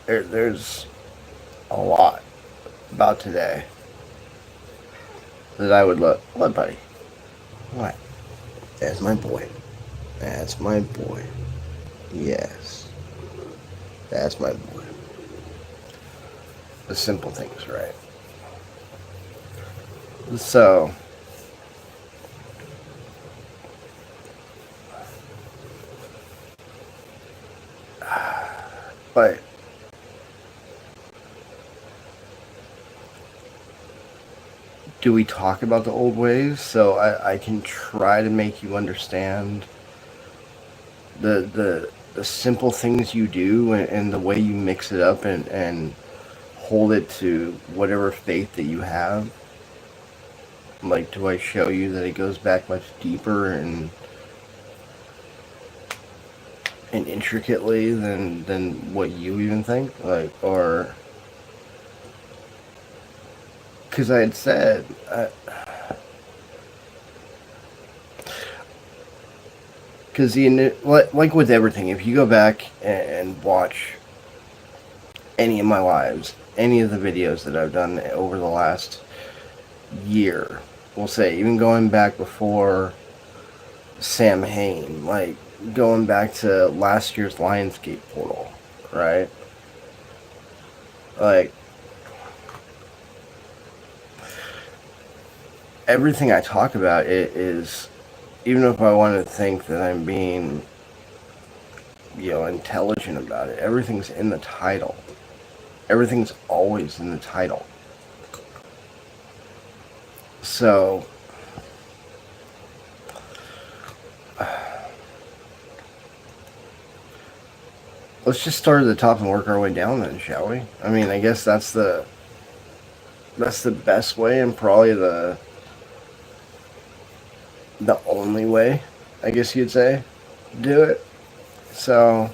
there's a lot about today that I would look. What, buddy? What? That's my boy. That's my boy. Yes. That's my boy. The simple things, right? So, but do we talk about the old ways so I can try to make you understand the simple things you do and the way you mix it up and hold it to whatever faith that you have? Like, do I show you that it goes back much deeper and intricately than what you even think? Like, or because I had said, because like with everything, if you go back and watch any of my lives, any of the videos that I've done over the last year, we'll say, even going back before Sam Hain, like going back to last year's Lionsgate portal, right? Like, everything I talk about it is, even if I want to think that I'm being, intelligent about it, everything's in the title. Everything's always in the title. So, let's just start at the top and work our way down then, shall we? I mean, I guess that's the best way and probably the only way, I guess you'd say, to do it. So,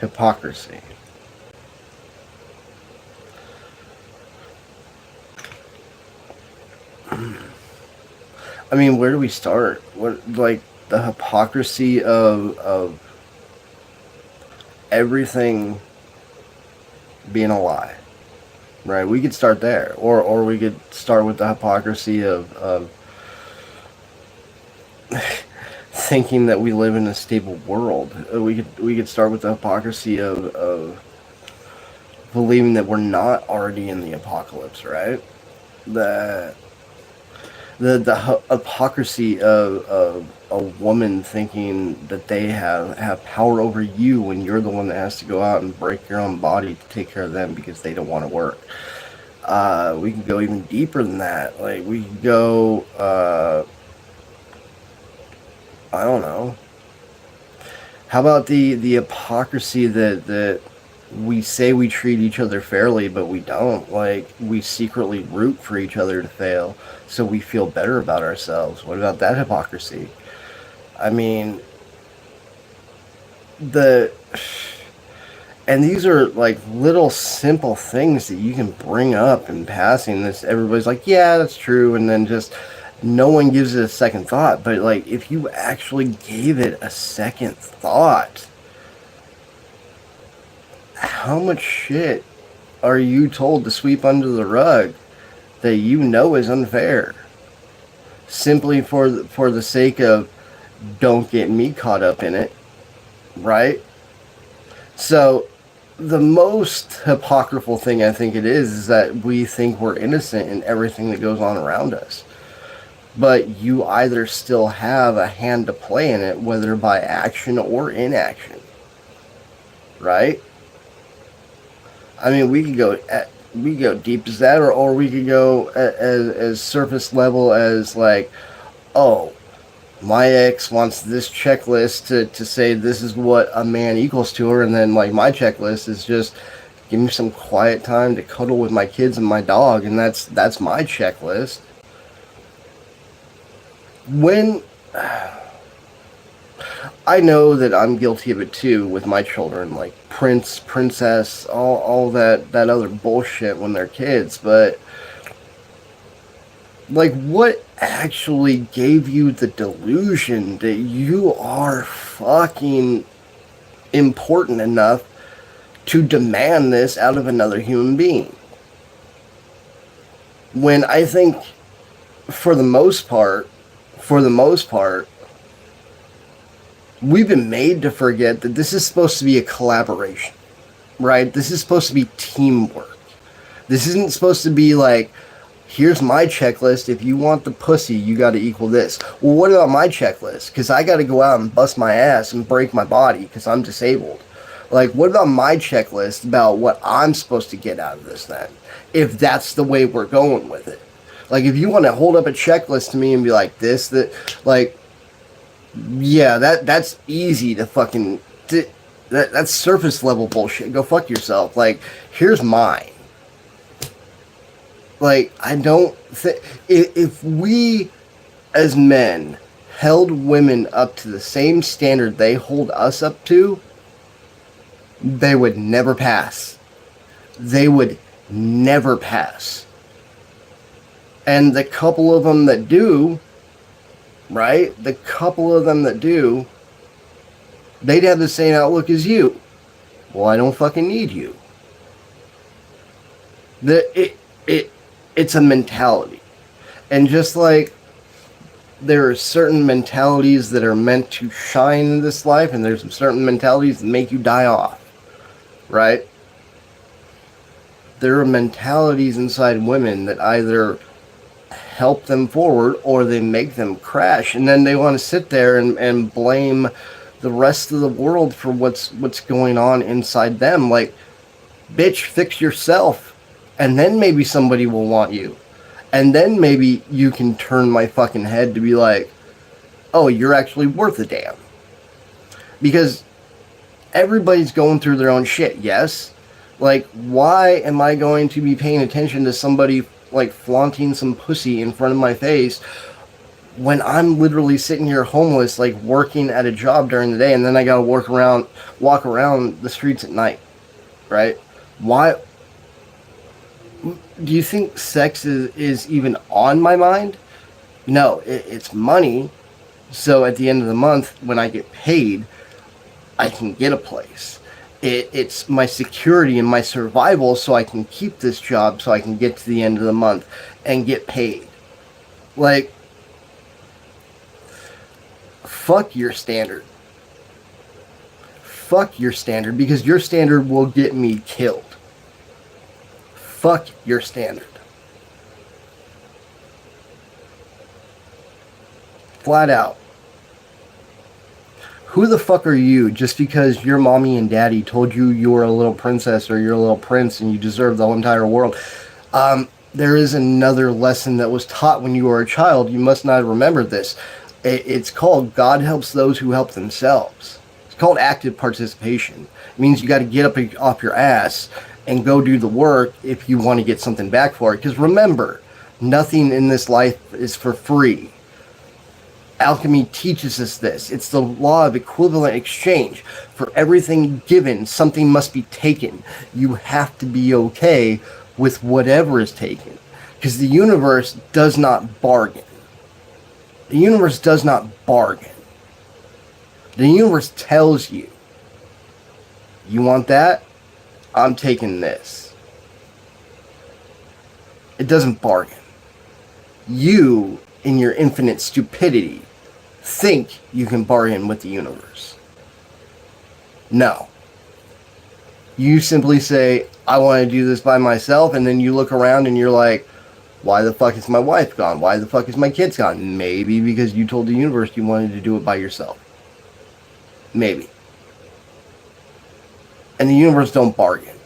hypocrisy. I mean, where do we start? What, like, the hypocrisy of everything being a lie, right? We could start there, or we could start with the hypocrisy of thinking that we live in a stable world. We could start with the hypocrisy of believing that we're not already in the apocalypse, right? The hypocrisy of a woman thinking that they have power over you when you're the one that has to go out and break your own body to take care of them because they don't want to work. We can go even deeper than that. Like, we could go, I don't know. How about the hypocrisy that we say we treat each other fairly, but we don't? Like, we secretly root for each other to fail, so we feel better about ourselves. What about that hypocrisy? I mean, and these are like little simple things that you can bring up in passing. This, everybody's like, yeah, that's true, and then just no one gives it a second thought. But like, if you actually gave it a second thought, how much shit are you told to sweep under the rug that you know is unfair, simply for the sake of don't get me caught up in it, right? So the most hypocritical thing I think it is that we think we're innocent in everything that goes on around us, but you either still have a hand to play in it, whether by action or inaction, right? I mean, we could go deep as that, or we could go as surface level as like, oh, my ex wants this checklist to say this is what a man equals to her, and then like my checklist is just give me some quiet time to cuddle with my kids and my dog, and that's my checklist. When I know that I'm guilty of it too with my children, like prince, princess, all that other bullshit when they're kids, but Like, what actually gave you the delusion that you are fucking important enough to demand this out of another human being? When I think, for the most part, for the most part, we've been made to forget that this is supposed to be a collaboration, right? This is supposed to be teamwork. This isn't supposed to be like, here's my checklist. If you want the pussy, you got to equal this. Well, what about my checklist? Because I got to go out and bust my ass and break my body because I'm disabled. Like, what about my checklist about what I'm supposed to get out of this then? If that's the way we're going with it. Like, if you want to hold up a checklist to me and be like, this, that, like, yeah, that's easy to fucking... That's surface level bullshit. Go fuck yourself. Like, here's mine. Like, I don't think... If we, as men, held women up to the same standard they hold us up to, they would never pass. They would never pass. And the couple of them that do, right? The couple of them that do, they'd have the same outlook as you. Well, I don't fucking need you. It's a mentality. And just like there are certain mentalities that are meant to shine in this life, and there's certain mentalities that make you die off, right? There are mentalities inside women that either help them forward or they make them crash, and then they want to sit there and blame the rest of the world for what's going on inside them. Like, bitch, fix yourself, and then maybe somebody will want you, and then maybe you can turn my fucking head to be like, oh, you're actually worth a damn. Because everybody's going through their own shit, yes? Like, why am I going to be paying attention to somebody like flaunting some pussy in front of my face when I'm literally sitting here homeless, like working at a job during the day, and then I gotta walk around the streets at night, right? Why do you think sex is even on my mind? No, it's money. So at the end of the month, when I get paid, I can get a place. It's my security and my survival, so I can keep this job, so I can get to the end of the month and get paid. Like, fuck your standard. Fuck your standard, because your standard will get me killed. Fuck your standard. Flat out. Who the fuck are you just because your mommy and daddy told you you were a little princess or you're a little prince and you deserve the whole entire world? There is another lesson that was taught when you were a child. You must not have remembered this. It's called God helps those who help themselves. It's called active participation. It means you got to get up off your ass and go do the work if you want to get something back for it. Because remember, nothing in this life is for free. Alchemy teaches us this. It's the law of equivalent exchange. For everything given, something must be taken. You have to be okay with whatever is taken. Because the universe does not bargain. The universe does not bargain. The universe tells you, you want that? I'm taking this. It doesn't bargain. You, in your infinite stupidity, think you can bargain with the universe. No. You simply say, I want to do this by myself, and then you look around and you're like, why the fuck is my wife gone? Why the fuck is my kids gone? Maybe because you told the universe you wanted to do it by yourself. Maybe. And the universe don't bargain.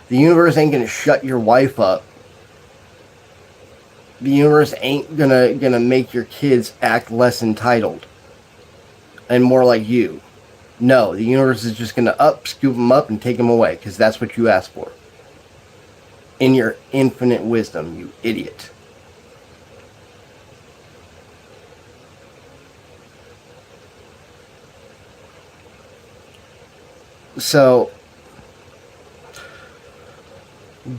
The universe ain't gonna shut your wife up. The universe ain't gonna make your kids act less entitled and more like you. No, the universe is just gonna scoop them up and take them away, because that's what you asked for. In your infinite wisdom, you idiot. So,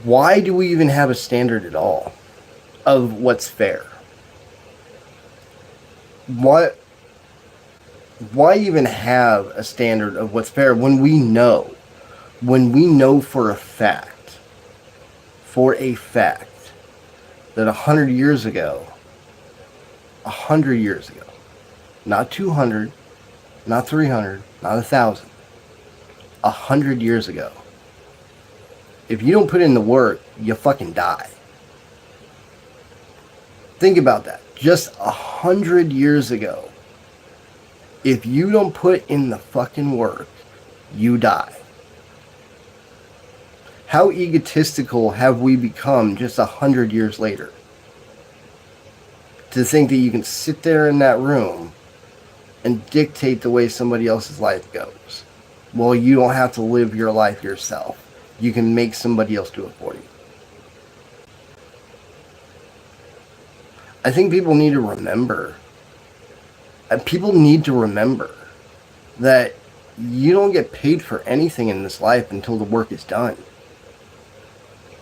why do we even have a standard at all of what's fair? What? Why even have a standard of what's fair when we know for a fact, that 100 years ago, 100 years ago, not 200, not 300, not 1,000, 100 years ago, if you don't put in the work, you fucking die. Think about that. Just 100 years ago, if you don't put in the fucking work, you die. How egotistical have we become just 100 years later? To think that you can sit there in that room and dictate the way somebody else's life goes. Well, you don't have to live your life yourself. You can make somebody else do it for you. I think people need to remember. People need to remember that you don't get paid for anything in this life until the work is done.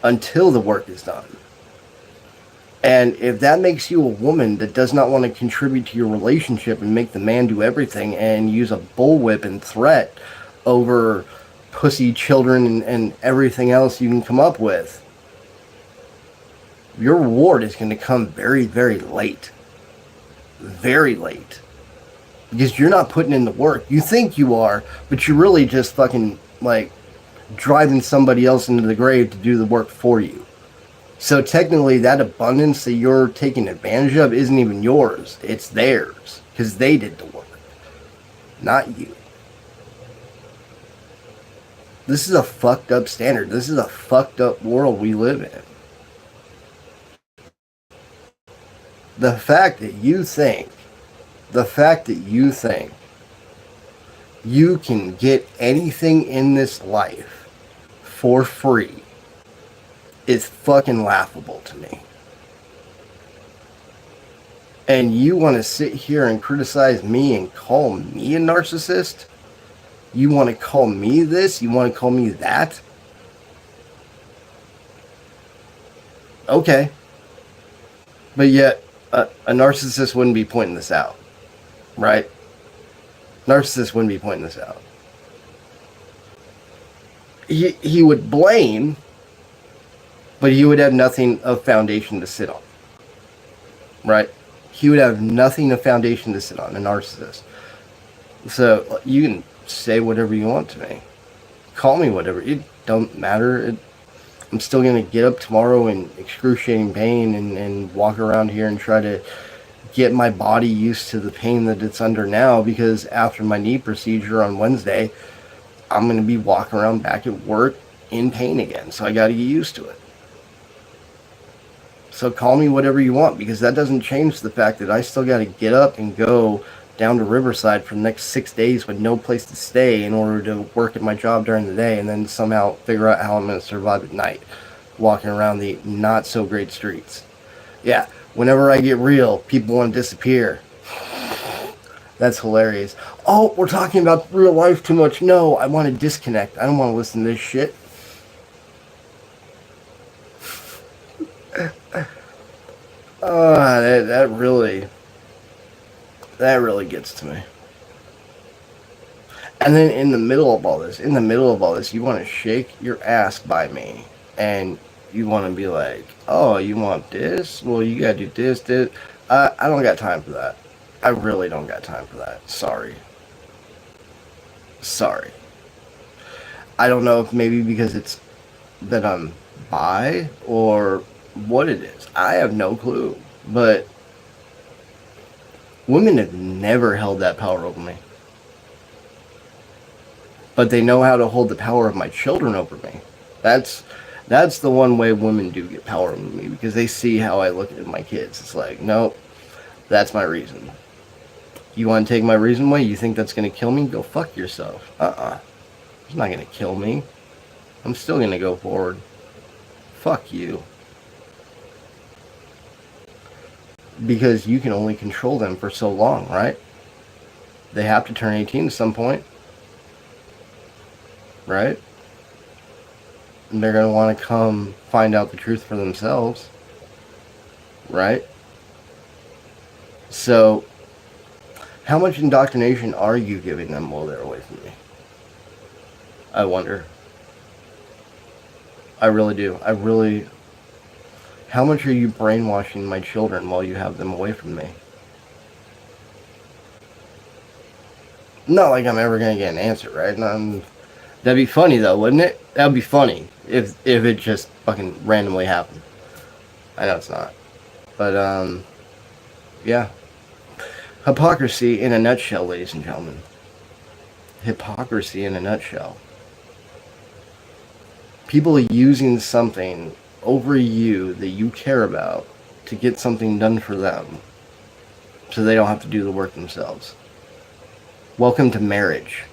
Until the work is done. And if that makes you a woman that does not want to contribute to your relationship and make the man do everything and use a bullwhip and threat over pussy, children, and everything else you can come up with, your reward is going to come very, very late. Very late. Because you're not putting in the work. You think you are, but you're really just fucking, like, driving somebody else into the grave to do the work for you. So technically, that abundance that you're taking advantage of isn't even yours. It's theirs. Because they did the work. Not you. This is a fucked up standard. This is a fucked up world we live in. The fact that you think you can get anything in this life for free is fucking laughable to me. And you want to sit here and criticize me and call me a narcissist? You want to call me this? You want to call me that? Okay. But yet, a narcissist wouldn't be pointing this out. Right? Narcissist wouldn't be pointing this out. He would blame, but he would have nothing of foundation to sit on. Right? He would have nothing of foundation to sit on, a narcissist. So, you can say whatever you want to me. Call me whatever. It don't matter. I'm still going to get up tomorrow in excruciating pain and walk around here and try to get my body used to the pain that it's under now, because after my knee procedure on Wednesday, I'm going to be walking around back at work in pain again. So I got to get used to it. So call me whatever you want, because that doesn't change the fact that I still got to get up and go down to Riverside for the next 6 days with no place to stay in order to work at my job during the day, and then somehow figure out how I'm going to survive at night walking around the not so great streets. Yeah, whenever I get real, people want to disappear. That's hilarious. Oh, we're talking about real life too much. No, I want to disconnect. I don't want to listen to this shit. That really gets to me. And then in the middle of all this, you want to shake your ass by me, and you want to be like, oh, you want this? Well, you got to do this. I don't got time for that. I really don't got time for that. Sorry. I don't know if maybe because it's that I'm bi or what it is. I have no clue. But women have never held that power over me. But they know how to hold the power of my children over me. That's the one way women do get power over me, because they see how I look at my kids. It's like, nope, that's my reason. You want to take my reason away? You think that's going to kill me? Go fuck yourself. It's not going to kill me. I'm still going to go forward. Fuck you. Because you can only control them for so long, right? They have to turn 18 at some point. Right? And they're going to want to come find out the truth for themselves. Right? So, How much indoctrination are you giving them while they're away from me? I wonder. I really do. I really... How much are you brainwashing my children while you have them away from me? Not like I'm ever going to get an answer, right? That'd be funny, though, wouldn't it? That'd be funny if it just fucking randomly happened. I know it's not. But, yeah. Hypocrisy in a nutshell, ladies and gentlemen. Hypocrisy in a nutshell. People using something over you that you care about to get something done for them so they don't have to do the work themselves. Welcome to marriage.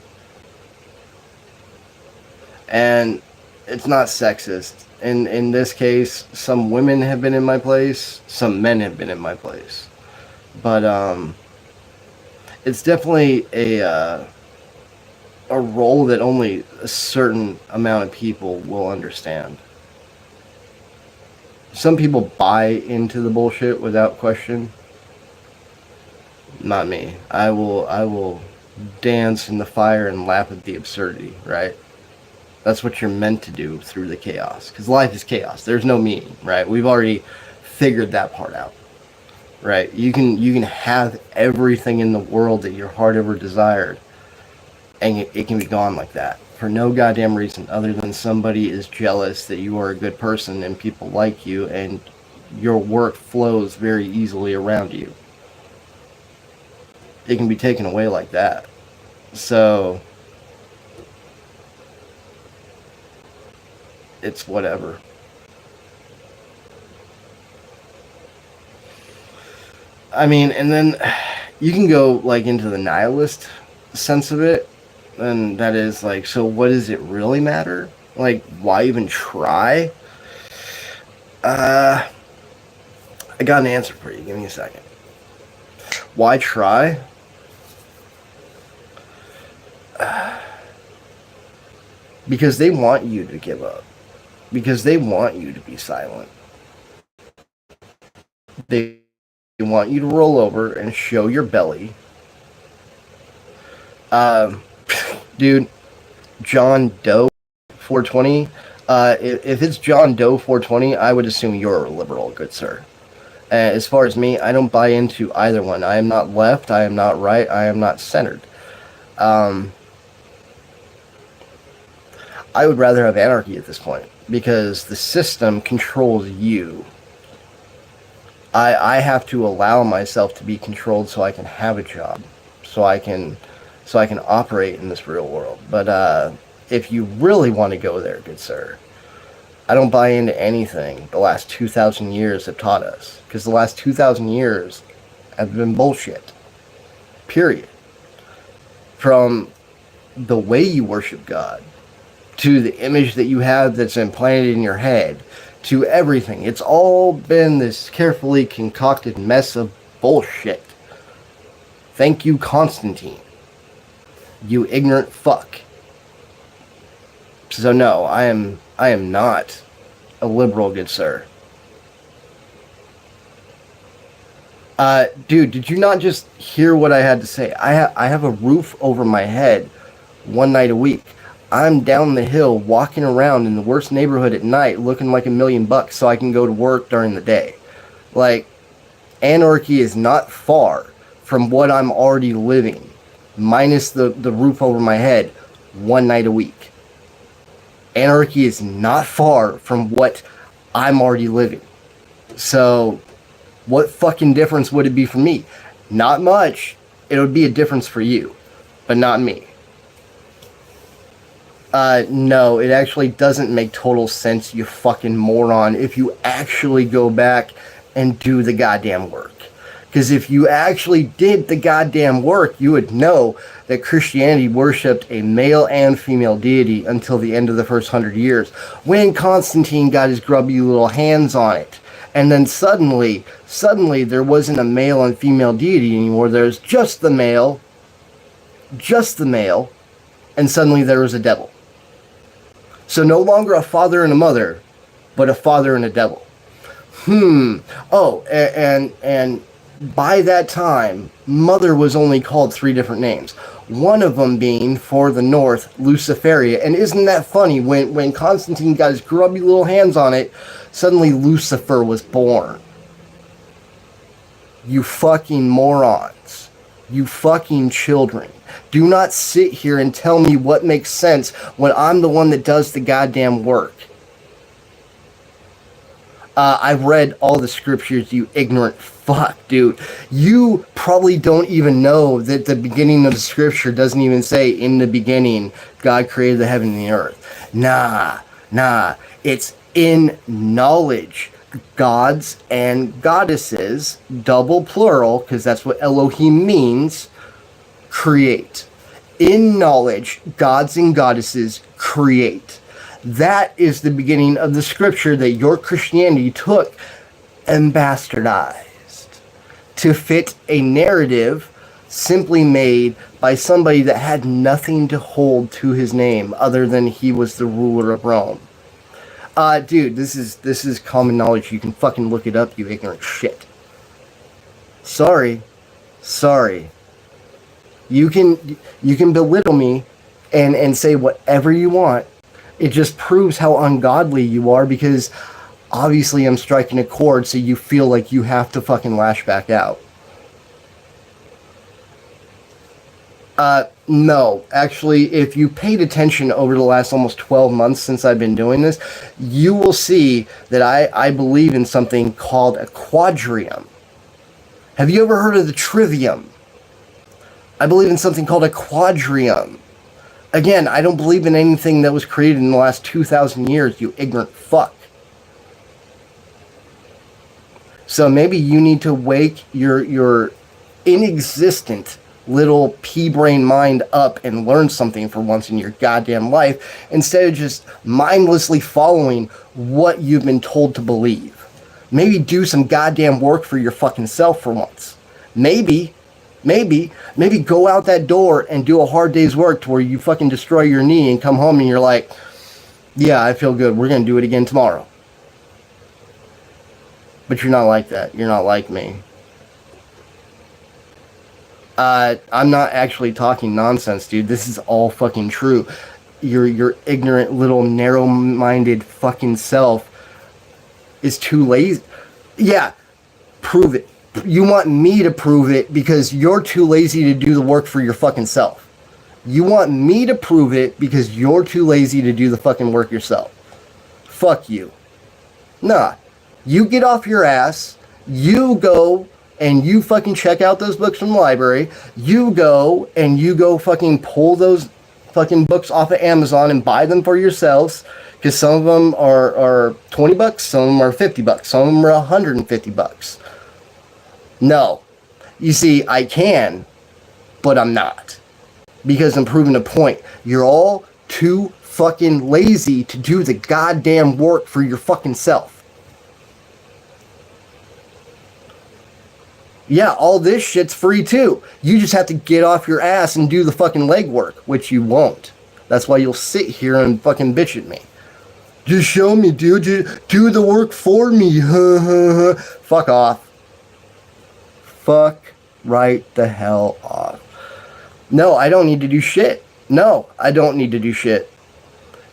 And it's not sexist. In this case, some women have been in my place, some men have been in my place. But it's definitely a role that only a certain amount of people will understand. Some people buy into the bullshit without question. Not me. I will dance in the fire and laugh at the absurdity, right? That's what you're meant to do through the chaos. Because life is chaos. There's no meaning, right? We've already figured that part out. Right? You can have everything in the world that your heart ever desired, and it can be gone like that for no goddamn reason other than somebody is jealous that you are a good person and people like you and your work flows very easily around you. It can be taken away like that. So it's whatever. I mean, and then you can go like into the nihilist sense of it, and that is like, so what does it really matter? Like, why even try? I got an answer for you. Give me a second. Why try? Because they want you to give up. Because they want you to be silent. They want you to roll over and show your belly. Dude, John Doe 420. If it's John Doe 420, I would assume you're a liberal, good sir. As far as me, I don't buy into either one. I am not left. I am not right. I am not centered. I would rather have anarchy at this point because the system controls you. I have to allow myself to be controlled so I can have a job, so I can operate in this real world. But if you really want to go there, good sir, I don't buy into anything the last 2,000 years have taught us, because the last 2,000 years have been bullshit. Period. From the way you worship God, to the image that you have that's implanted in your head, to everything. It's all been this carefully concocted mess of bullshit. Thank you, Constantine. You ignorant fuck. So no, I am not a liberal, good sir. Dude, did you not just hear what I had to say? I have a roof over my head one night a week. I'm down the hill walking around in the worst neighborhood at night looking like $1 million so I can go to work during the day. Like, anarchy is not far from what I'm already living, minus the roof over my head one night a week. Anarchy is not far from what I'm already living. So, what fucking difference would it be for me? Not much. It would be a difference for you, but not me. No, it actually doesn't make total sense, you fucking moron, if you actually go back and do the goddamn work. Because if you actually did the goddamn work, you would know that Christianity worshipped a male and female deity until the end of the first 100 years, when Constantine got his grubby little hands on it. And then suddenly there wasn't a male and female deity anymore. There's just the male, and suddenly there was a devil. So no longer a father and a mother, but a father and a devil. Oh, and by that time, Mother was only called 3 different names. One of them being, for the North, Luciferia. And isn't that funny? When Constantine got his grubby little hands on it, suddenly Lucifer was born. You fucking morons. You fucking children. Do not sit here and tell me what makes sense when I'm the one that does the goddamn work. I've read all the scriptures, you ignorant fuck, dude. You probably don't even know that the beginning of the scripture doesn't even say, in the beginning, God created the heaven and the earth. Nah. It's in knowledge. Gods and goddesses, double plural, because that's what Elohim means, create. In knowledge, gods and goddesses create. That is the beginning of the scripture that your Christianity took and bastardized to fit a narrative simply made by somebody that had nothing to hold to his name other than he was the ruler of Rome. Dude, this is common knowledge. You can fucking look it up, you ignorant shit. Sorry. You can belittle me and say whatever you want. It just proves how ungodly you are, because obviously I'm striking a chord so you feel like you have to fucking lash back out. No, actually, if you paid attention over the last almost 12 months since I've been doing this, you will see that I believe in something called a quadrium. Have you ever heard of the trivium? I believe in something called a quadrium. Again, I don't believe in anything that was created in the last 2,000 years, you ignorant fuck. So maybe you need to wake your inexistent little pea-brain mind up and learn something for once in your goddamn life, instead of just mindlessly following what you've been told to believe. Maybe do some goddamn work for your fucking self for once. Maybe go out that door and do a hard day's work to where you fucking destroy your knee and come home and you're like, yeah, I feel good. We're going to do it again tomorrow. But you're not like that. You're not like me. I'm not actually talking nonsense, dude. This is all fucking true. Your ignorant little narrow-minded fucking self is too lazy. Yeah, prove it. You want me to prove it because you're too lazy to do the work for your fucking self. You want me to prove it because you're too lazy to do the fucking work yourself. Fuck you. Nah. You get off your ass. You go and you fucking check out those books from the library. You go and you go fucking pull those fucking books off of Amazon and buy them for yourselves. Because some of them are $20, some of them are $50, some of them are $150. No. You see, I can, but I'm not. Because I'm proving a point. You're all too fucking lazy to do the goddamn work for your fucking self. Yeah, all this shit's free too. You just have to get off your ass and do the fucking legwork, which you won't. That's why you'll sit here and fucking bitch at me. Just show me, dude. Just do the work for me. Fuck off. Fuck right the hell off. No, I don't need to do shit. No, I don't need to do shit.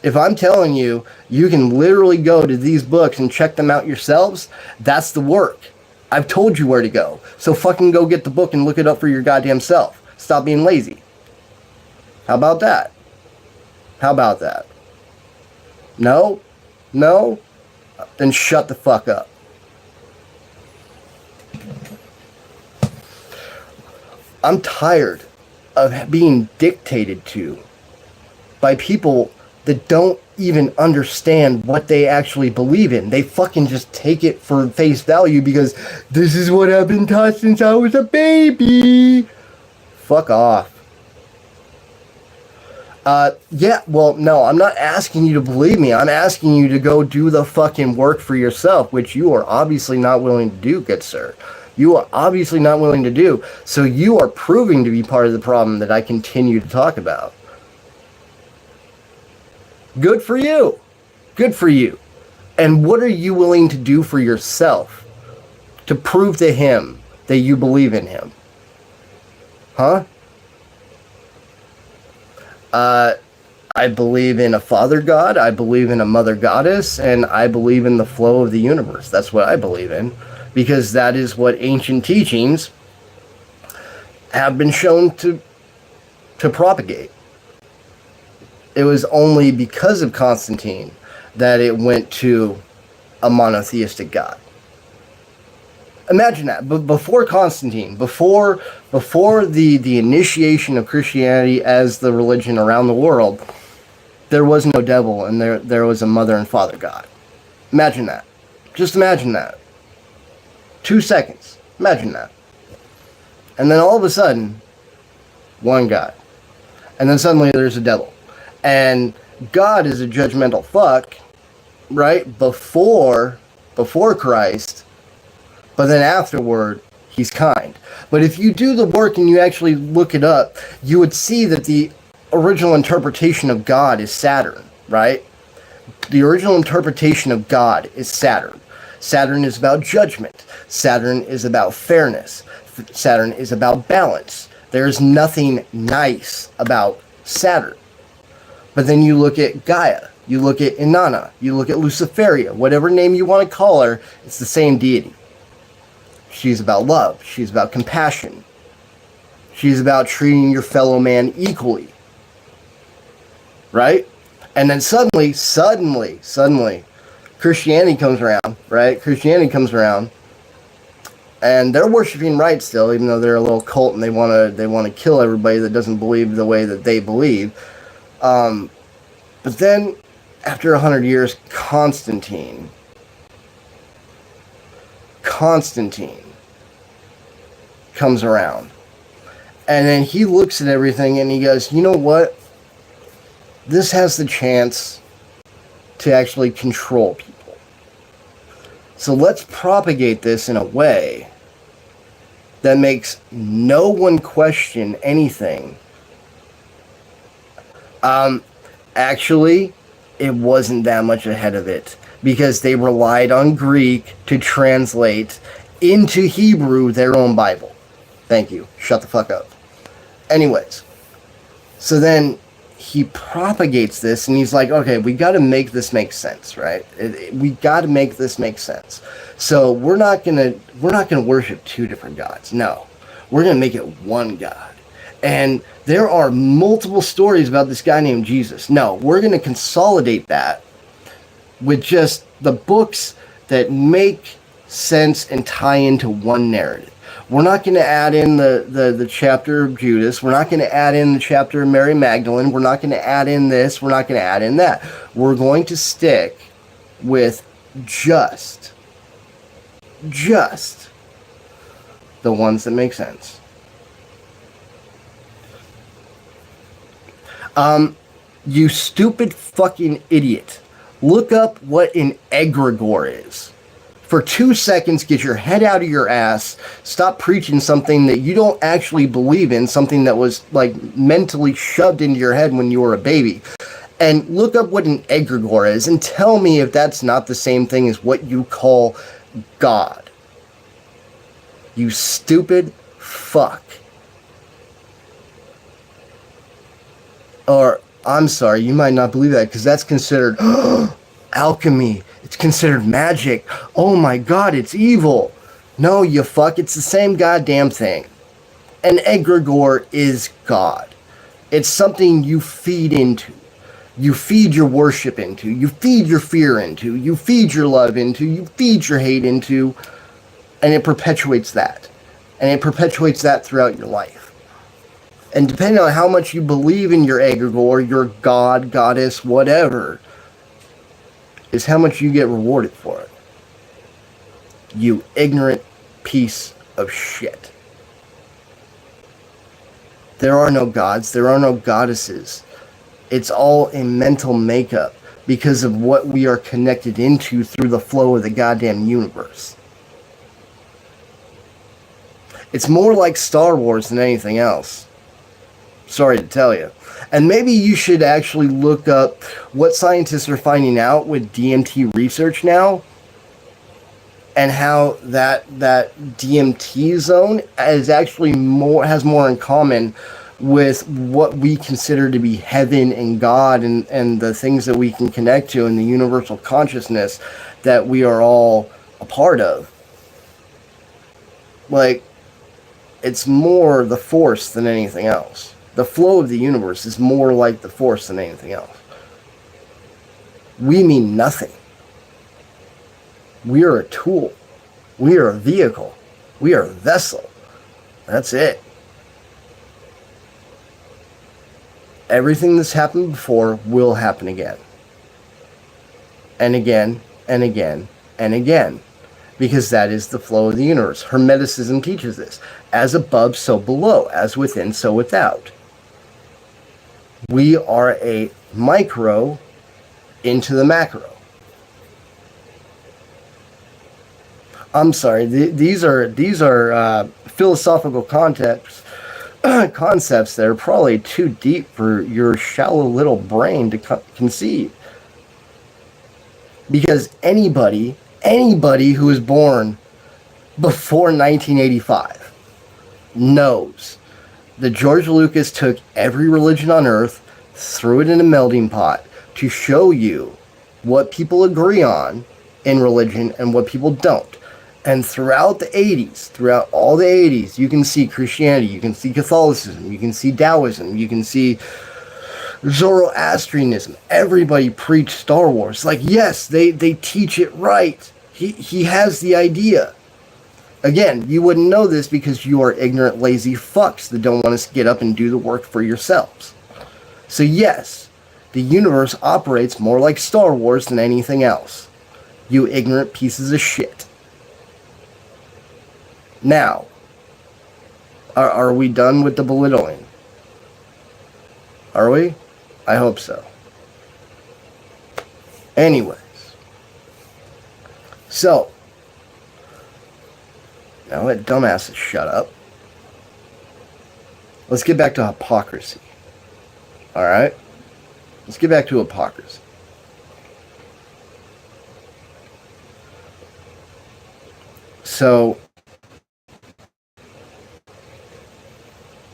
If I'm telling you, you can literally go to these books and check them out yourselves, that's the work. I've told you where to go. So fucking go get the book and look it up for your goddamn self. Stop being lazy. How about that? How about that? No? No? Then shut the fuck up. I'm tired of being dictated to by people that don't even understand what they actually believe in. They fucking just take it for face value because this is what I've been taught since I was a baby. Fuck off. Yeah, well, no, I'm not asking you to believe me. I'm asking you to go do the fucking work for yourself, which you are obviously not willing to do, good sir. You are obviously not willing to do. So you are proving to be part of the problem that I continue to talk about. Good for you. Good for you. And what are you willing to do for yourself to prove to him that you believe in him? Huh? I believe in a father god, I believe in a mother goddess, and I believe in the flow of the universe. That's what I believe in, because that is what ancient teachings have been shown to propagate. It was only because of Constantine that it went to a monotheistic god. Imagine that. But before Constantine, before the initiation of Christianity as the religion around the world, there was no devil, and there was a mother and father god. Imagine that. Just imagine that. 2 seconds. Imagine that. And then all of a sudden, one god. And then suddenly there's a devil. And God is a judgmental fuck, right? Before Christ. But then afterward, he's kind. But if you do the work and you actually look it up, you would see that the original interpretation of God is Saturn, right? The original interpretation of God is Saturn. Saturn is about judgment. Saturn is about fairness. Saturn is about balance. There's nothing nice about Saturn. But then you look at Gaia, you look at Inanna, you look at Luciferia, whatever name you want to call her, it's the same deity. She's about love. She's about compassion. She's about treating your fellow man equally. Right? And then suddenly, Christianity comes around, right? Christianity comes around, and they're worshiping right still, even though they're a little cult and they want to kill everybody that doesn't believe the way that they believe. But then, after 100 years, Constantine comes around. And then he looks at everything and he goes, you know what? This has the chance to actually control people. So let's propagate this in a way that makes no one question anything. Actually, it wasn't that much ahead of it, because they relied on Greek to translate into Hebrew their own Bible. Thank you. Shut the fuck up. Anyways, so then he propagates this, and he's like, okay, we got to make this make sense, right? We got to make this make sense. So we're not gonna worship two different gods. No, we're gonna make it one God. And there are multiple stories about this guy named Jesus. No, we're gonna consolidate that with just the books that make sense and tie into one narrative. We're not going to add in the chapter of Judas. We're not going to add in the chapter of Mary Magdalene. We're not going to add in this. We're not going to add in that. We're going to stick with just the ones that make sense. You stupid fucking idiot. Look up what an egregore is. For 2 seconds, get your head out of your ass, stop preaching something that you don't actually believe in, something that was like mentally shoved into your head when you were a baby, and look up what an egregore is and tell me if that's not the same thing as what you call God. You stupid fuck. Or, I'm sorry, you might not believe that because that's considered alchemy. It's considered magic. Oh my god, it's evil. No, you fuck, it's the same goddamn thing. An egregore is God. It's something you feed into. You feed your worship into. You feed your fear into. You feed your love into. You feed your hate into. And it perpetuates that. And it perpetuates that throughout your life. And depending on how much you believe in your egregore, your god, goddess, whatever, is how much you get rewarded for it. You ignorant piece of shit. There are no gods. There are no goddesses. It's all a mental makeup because of what we are connected into through the flow of the goddamn universe. It's more like Star Wars than anything else. Sorry to tell you. And maybe you should actually look up what scientists are finding out with DMT research now and how that DMT zone is actually has more in common with what we consider to be heaven and God, and the things that we can connect to in the universal consciousness that we are all a part of. Like, it's more the force than anything else. The flow of the universe is more like the force than anything else. We mean nothing. We are a tool. We are a vehicle. We are a vessel. That's it. Everything that's happened before will happen again. And again, and again, and again. Because that is the flow of the universe. Hermeticism teaches this. As above, so below. As within, so without. We are a micro into the macro. I'm sorry. These are philosophical concepts that are probably too deep for your shallow little brain to conceive. Because anybody who was born before 1985 knows that George Lucas took every religion on earth, threw it in a melting pot to show you what people agree on in religion and what people don't. And throughout the 80s, throughout all the 80s, you can see Christianity, you can see Catholicism, you can see Taoism, you can see Zoroastrianism. Everybody preached Star Wars. Like, yes, they teach it right. He has the idea. Again, you wouldn't know this because you are ignorant, lazy fucks that don't want to get up and do the work for yourselves. So yes, the universe operates more like Star Wars than anything else. You ignorant pieces of shit. Now, are we done with the belittling? Are we? I hope so. Anyways. So, now let dumbasses shut up. Let's get back to hypocrisy. Alright? Let's get back to hypocrisy. So,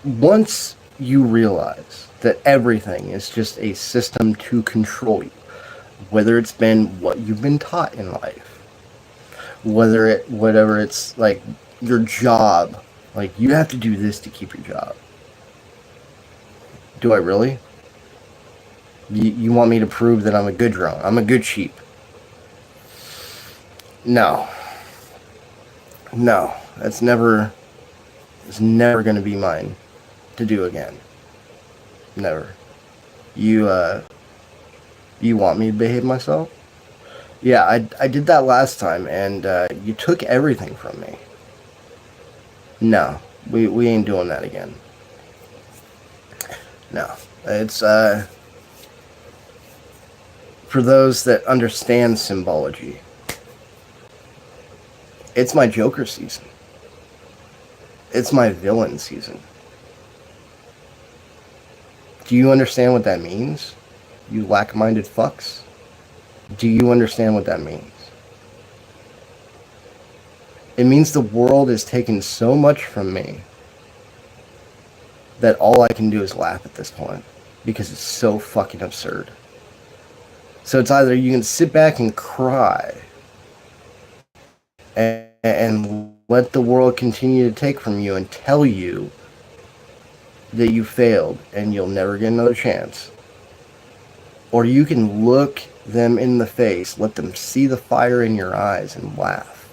once you realize that everything is just a system to control you, whether it's been what you've been taught in life, whatever it's like your job, like you have to do this to keep your job. Do I really? You want me to prove that I'm a good drone? I'm a good sheep? No. No. It's never going to be mine to do again. Never. You want me to behave myself? Yeah, I did that last time, and you took everything from me. No, we ain't doing that again. No, it's for those that understand symbology. It's my Joker season. It's my villain season. Do you understand what that means? You lack-minded fucks? Do you understand what that means? It means the world has taken so much from me that all I can do is laugh at this point because it's so fucking absurd. So it's either you can sit back and cry and let the world continue to take from you and tell you that you failed and you'll never get another chance. Or you can look them in the face, let them see the fire in your eyes and laugh.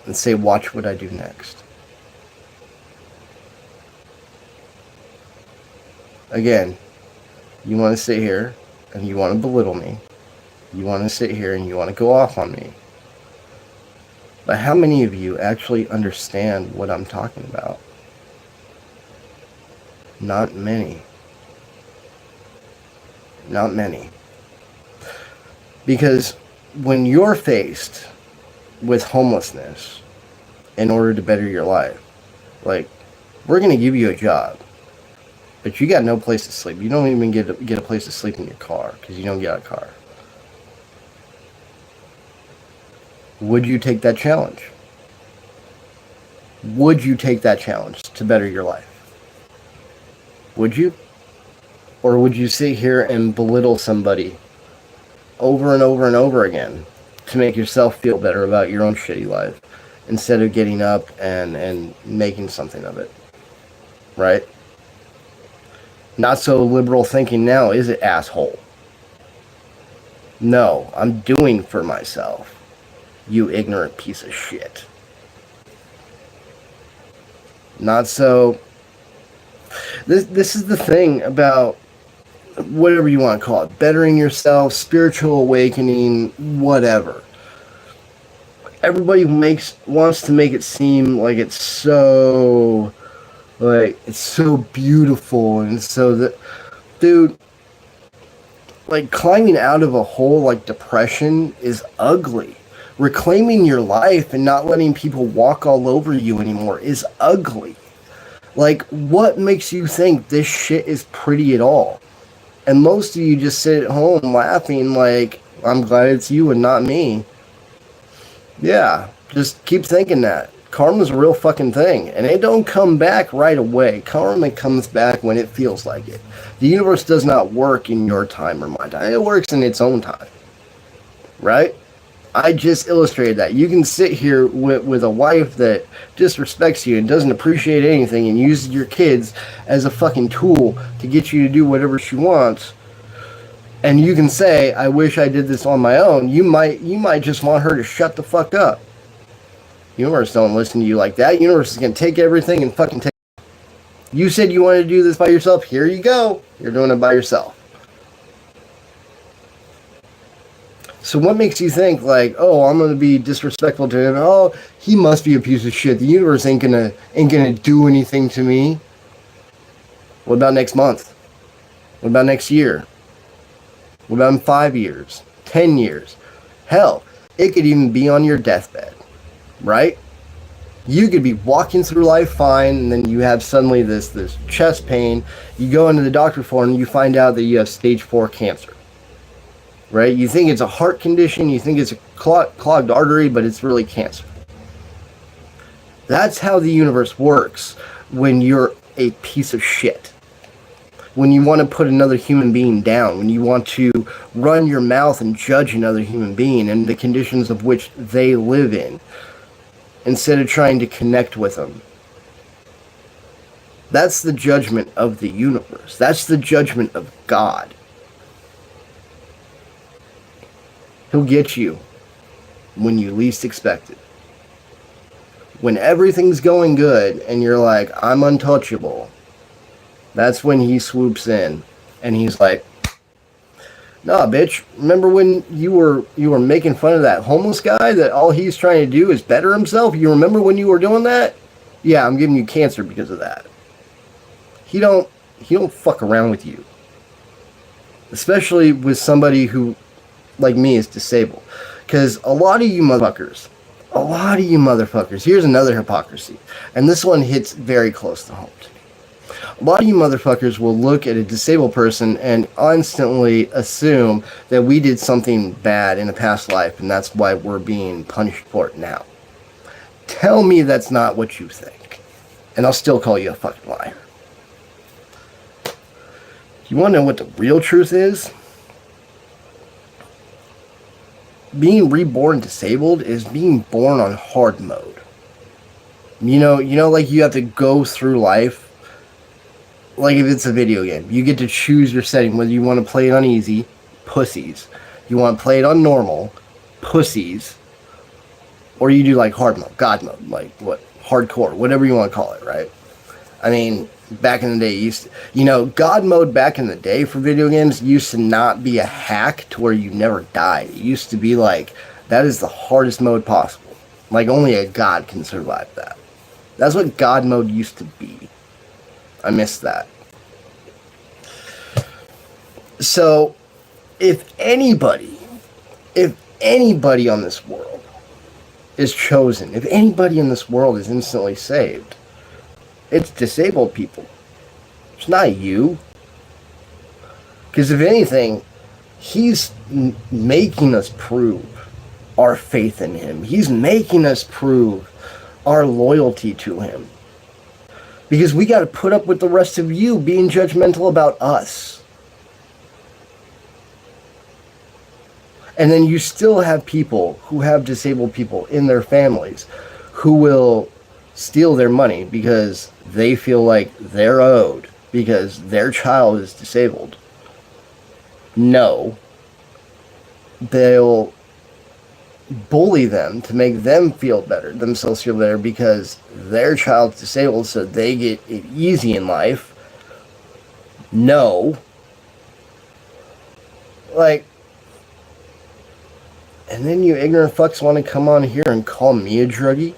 And say, watch what I do next. Again, you want to sit here and you want to belittle me. You want to sit here and you want to go off on me. But how many of you actually understand what I'm talking about? Not many. Not many. Because when you're faced with homelessness in order to better your life, like, we're going to give you a job, but you got no place to sleep. You don't even get a place to sleep in your car because you don't get a car. Would you take that challenge? Would you take that challenge to better your life? Would you? Or would you sit here and belittle somebody over and over and over again to make yourself feel better about your own shitty life instead of getting up and making something of it? Right? Not so liberal thinking now, is it, asshole? No, I'm doing for myself, you ignorant piece of shit. Not so. This is the thing about whatever you want to call it, bettering yourself, spiritual awakening, whatever. Everybody wants to make it seem like it's so beautiful, and so that, dude, like, climbing out of a hole like depression is ugly. Reclaiming your life and not letting people walk all over you anymore is ugly. Like, what makes you think this shit is pretty at all? And most of you just sit at home laughing like, I'm glad it's you and not me. Yeah, just keep thinking that. Karma's a real fucking thing, and it don't come back right away. Karma comes back when it feels like it. The universe does not work in your time or my time. It works in its own time. Right? I just illustrated that. You can sit here with a wife that disrespects you and doesn't appreciate anything and uses your kids as a fucking tool to get you to do whatever she wants. And you can say, I wish I did this on my own. You might just want her to shut the fuck up. Universe don't listen to you like that. Universe is going to take everything and fucking take. You said you wanted to do this by yourself. Here you go. You're doing it by yourself. So what makes you think, like, oh, I'm gonna be disrespectful to him? Oh, he must be a piece of shit. The universe ain't gonna do anything to me. What about next month? What about next year? What about in 5 years? 10 years? Hell, it could even be on your deathbed, right? You could be walking through life fine, and then you have suddenly this chest pain. You go into the doctor for it, and you find out that you have stage 4 cancer. Right? You think it's a heart condition, you think it's a clogged artery, but it's really cancer. That's how the universe works when you're a piece of shit. When you want to put another human being down, when you want to run your mouth and judge another human being and the conditions of which they live in, instead of trying to connect with them. That's the judgment of the universe. That's the judgment of God. He'll get you when you least expect it. When everything's going good and you're like, I'm untouchable, that's when he swoops in and he's like, nah, bitch, remember when you were making fun of that homeless guy that all he's trying to do is better himself? You remember when you were doing that? Yeah, I'm giving you cancer because of that. He don't fuck around with you. Especially with somebody who, like me, is disabled. Because a lot of you motherfuckers, here's another hypocrisy. And this one hits very close to home to me. A lot of you motherfuckers will look at a disabled person and instantly assume that we did something bad in a past life and that's why we're being punished for it now. Tell me that's not what you think. And I'll still call you a fucking liar. You want to know what the real truth is? Being reborn disabled is being born on hard mode. You know, like you have to go through life. Like if it's a video game, you get to choose your setting, whether you want to play it on easy, pussies. You want to play it on normal, pussies. Or you do like hard mode, God mode, like what, hardcore, whatever you want to call it, right? I mean, back in the day, God mode back in the day for video games used to not be a hack to where you never died. It used to be like, that is the hardest mode possible. Like only a god can survive that. That's what God mode used to be. I missed that. So, if anybody on this world is chosen, if anybody in this world is instantly saved, it's disabled people. It's not you. Because if anything, he's making us prove our faith in him. He's making us prove our loyalty to him. Because we got to put up with the rest of you being judgmental about us. And then you still have people who have disabled people in their families who will steal their money because they feel like they're owed because their child is disabled. No. They'll bully them to make them feel better, themselves feel better because their child's disabled so they get it easy in life. No. Like, and then you ignorant fucks want to come on here and call me a druggie?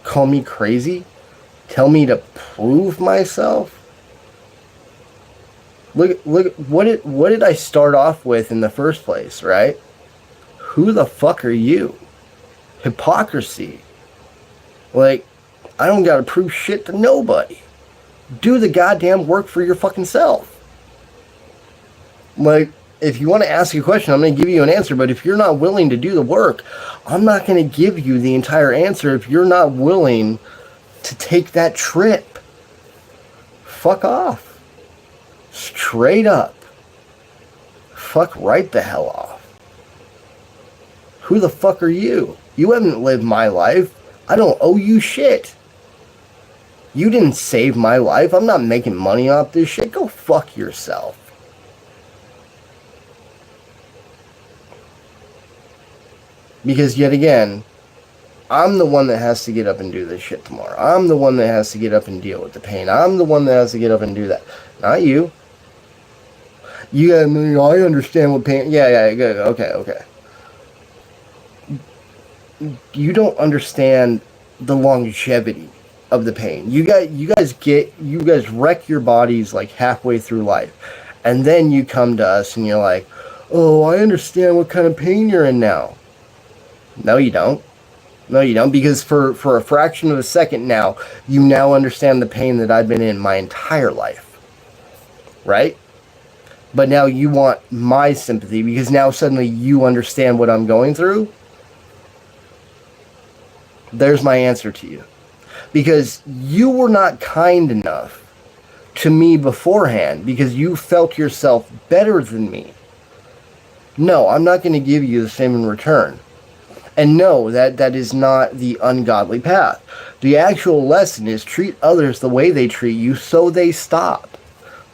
Call me crazy? Tell me to prove myself? Look, what did I start off with in the first place, right? Who the fuck are you? Hypocrisy. Like, I don't gotta prove shit to nobody. Do the goddamn work for your fucking self. Like, if you want to ask a question, I'm going to give you an answer, but if you're not willing to do the work, I'm not going to give you the entire answer if you're not willing to take that trip. Fuck off. Straight up. Fuck right the hell off. Who the fuck are you? You haven't lived my life. I don't owe you shit. You didn't save my life. I'm not making money off this shit. Go fuck yourself. Because yet again, I'm the one that has to get up and do this shit tomorrow. I'm the one that has to get up and deal with the pain. I'm the one that has to get up and do that. Not you. You gotta, I understand what pain... Yeah, okay. You don't understand the longevity of the pain. You guys wreck your bodies like halfway through life. And then you come to us and you're like, oh, I understand what kind of pain you're in now. No, you don't. No, you don't. Because for a fraction of a second now, you now understand the pain that I've been in my entire life. Right? But now you want my sympathy because now suddenly you understand what I'm going through. There's my answer to you. Because you were not kind enough to me beforehand because you felt yourself better than me. No, I'm not going to give you the same in return. And no, that is not the ungodly path. The actual lesson is treat others the way they treat you so they stop.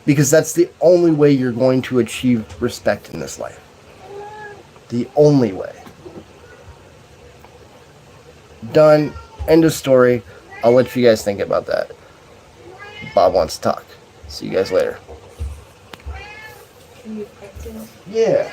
Because that's the only way you're going to achieve respect in this life. The only way. Done. End of story. I'll let you guys think about that. Bob wants to talk. See you guys later. Can you practice? Yeah.